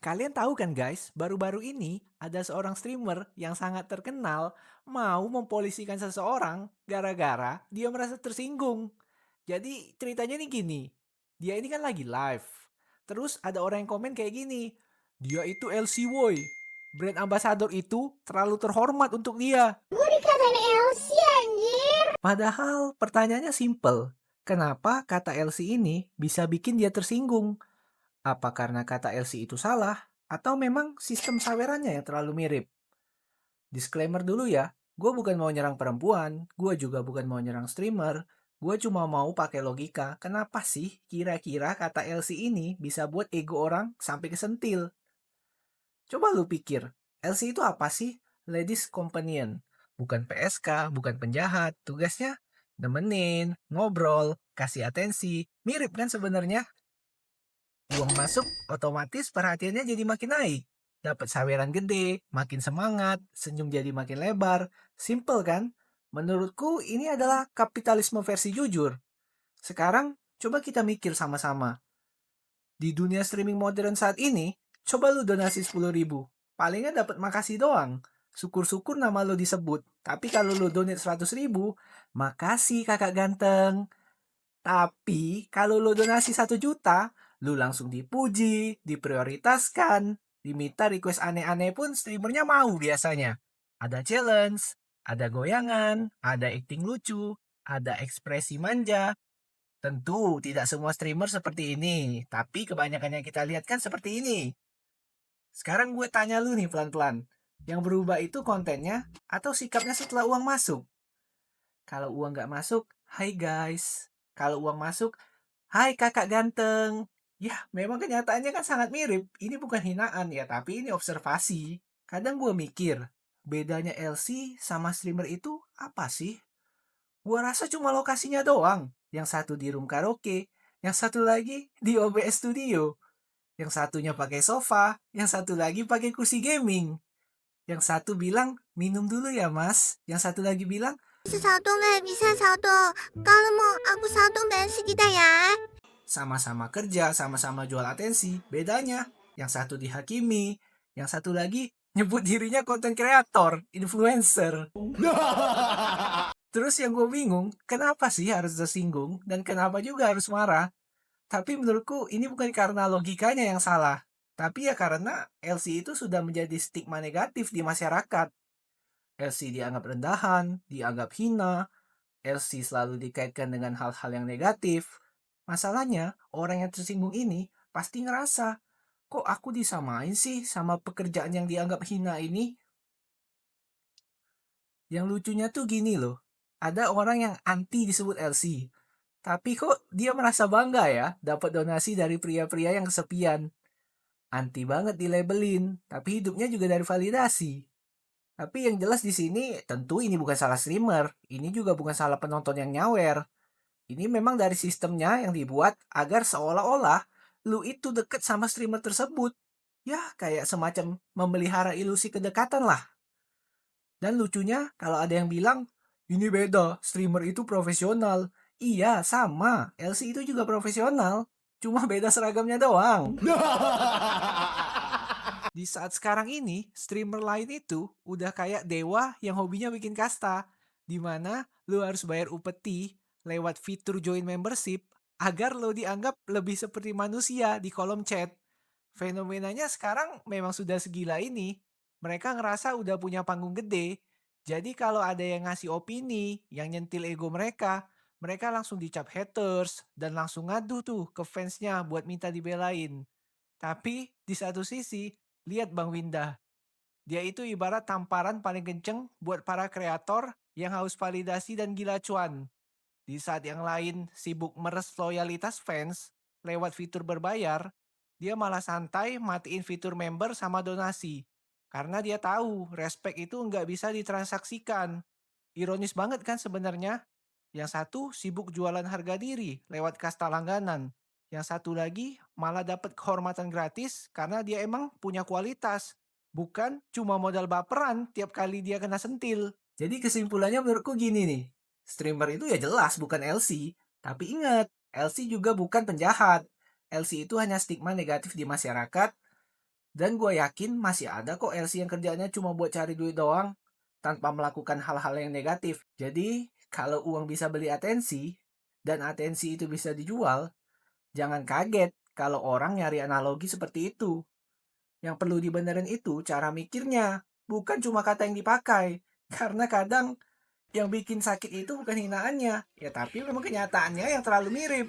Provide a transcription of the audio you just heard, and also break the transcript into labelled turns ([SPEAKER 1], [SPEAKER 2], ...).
[SPEAKER 1] Kalian tahu kan guys, baru-baru ini ada seorang streamer yang sangat terkenal mau mempolisikan seseorang gara-gara dia merasa tersinggung. Jadi ceritanya nih gini, dia ini kan lagi live. Terus ada orang yang komen kayak gini, dia itu LC Woy. Brand ambassador itu terlalu terhormat untuk dia.
[SPEAKER 2] Gue dikatain Elsie anjir.
[SPEAKER 1] Padahal pertanyaannya simple. Kenapa kata LC ini bisa bikin dia tersinggung? Apa karena kata LC itu salah? Atau memang sistem sawerannya yang terlalu mirip? Disclaimer dulu ya, gue bukan mau nyerang perempuan, gue juga bukan mau nyerang streamer, gue cuma mau pakai logika, kenapa sih kira-kira kata LC ini bisa buat ego orang sampai kesentil? Coba lu pikir, LC itu apa sih? Ladies Companion. Bukan PSK, bukan penjahat, tugasnya nemenin, ngobrol, kasih atensi, mirip kan sebenarnya? Uang masuk, otomatis perhatiannya jadi makin naik. Dapat saweran gede, makin semangat, senyum jadi makin lebar. Simple kan? Menurutku ini adalah kapitalisme versi jujur. Sekarang, coba kita mikir sama-sama. Di dunia streaming modern saat ini, coba lu donasi 10.000. Palingnya dapat makasih doang. Syukur-syukur nama lu disebut. Tapi kalau lu donate 100.000, makasih kakak ganteng. Tapi kalau lo donasi 1 juta, lo langsung dipuji, diprioritaskan, diminta request aneh-aneh pun streamernya mau biasanya. Ada challenge, ada goyangan, ada acting lucu, ada ekspresi manja. Tentu tidak semua streamer seperti ini, tapi kebanyakan yang kita lihat kan seperti ini. Sekarang gue tanya lu nih pelan-pelan. Yang berubah itu kontennya atau sikapnya setelah uang masuk? Kalau uang nggak masuk, hai guys. Kalau uang masuk, hai kakak ganteng. Ya, memang kenyataannya kan sangat mirip. Ini bukan hinaan ya, tapi ini observasi. Kadang gue mikir, bedanya LC sama streamer itu apa sih? Gua rasa cuma lokasinya doang. Yang satu di room karaoke, yang satu lagi di OBS Studio. Yang satunya pakai sofa, yang satu lagi pakai kursi gaming. Yang satu bilang, minum dulu ya mas. Yang satu lagi bilang,
[SPEAKER 2] bisa satu. Kalau mau aku satu bensin kita ya.
[SPEAKER 1] sama-sama kerja, sama-sama jual atensi. Bedanya, yang satu dihakimi, yang satu lagi nyebut dirinya konten kreator, influencer. Terus yang gue bingung, kenapa sih harus tersinggung dan kenapa juga harus marah? Tapi menurutku ini bukan karena logikanya yang salah. Tapi ya karena LC itu sudah menjadi stigma negatif di masyarakat. LC dianggap rendahan, dianggap hina, LC selalu dikaitkan dengan hal-hal yang negatif. Masalahnya, orang yang tersinggung ini pasti ngerasa, kok aku disamain sih sama pekerjaan yang dianggap hina ini? Yang lucunya tuh gini loh, ada orang yang anti disebut LC. Tapi kok dia merasa bangga ya dapat donasi dari pria-pria yang kesepian. Anti banget dilabelin, tapi hidupnya juga dari validasi. Tapi yang jelas di sini tentu ini bukan salah streamer, ini juga bukan salah penonton yang nyawer. Ini memang dari sistemnya yang dibuat agar seolah-olah lu itu deket sama streamer tersebut. Ya, kayak semacam memelihara ilusi kedekatan lah. Dan lucunya kalau ada yang bilang, ini beda, streamer itu profesional. Iya, sama. LC itu juga profesional. Cuma beda seragamnya doang. Di saat sekarang ini, streamer lain itu udah kayak dewa yang hobinya bikin kasta. Dimana lu harus bayar upeti lewat fitur join membership agar lo dianggap lebih seperti manusia di kolom chat. Fenomenanya sekarang memang sudah segila ini. Mereka ngerasa udah punya panggung gede. Jadi kalau ada yang ngasih opini yang nyentil ego mereka, mereka langsung dicap haters dan langsung ngadu tuh ke fansnya buat minta dibelain. Tapi di satu sisi, lihat Bang Winda, dia itu ibarat tamparan paling kenceng buat para kreator yang haus validasi dan gila cuan. Di saat yang lain sibuk meres loyalitas fans lewat fitur berbayar, dia malah santai matiin fitur member sama donasi. Karena dia tahu respect itu nggak bisa ditransaksikan. Ironis banget kan sebenarnya? Yang satu sibuk jualan harga diri lewat kasta langganan. Yang satu lagi malah dapat kehormatan gratis karena dia emang punya kualitas. Bukan cuma modal baperan tiap kali dia kena sentil. Jadi kesimpulannya menurutku gini nih. Streamer itu ya jelas bukan LC. Tapi ingat, LC juga bukan penjahat. LC itu hanya stigma negatif di masyarakat Dan gue yakin masih ada kok LC yang kerjanya cuma buat cari duit doang, tanpa melakukan hal-hal yang negatif. Jadi, kalau uang bisa beli atensi, dan atensi itu bisa dijual, jangan kaget kalau orang nyari analogi seperti itu. Yang perlu dibenerin itu cara mikirnya, bukan cuma kata yang dipakai. Karena kadang yang bikin sakit itu bukan hinaannya, ya tapi memang kenyataannya yang terlalu mirip.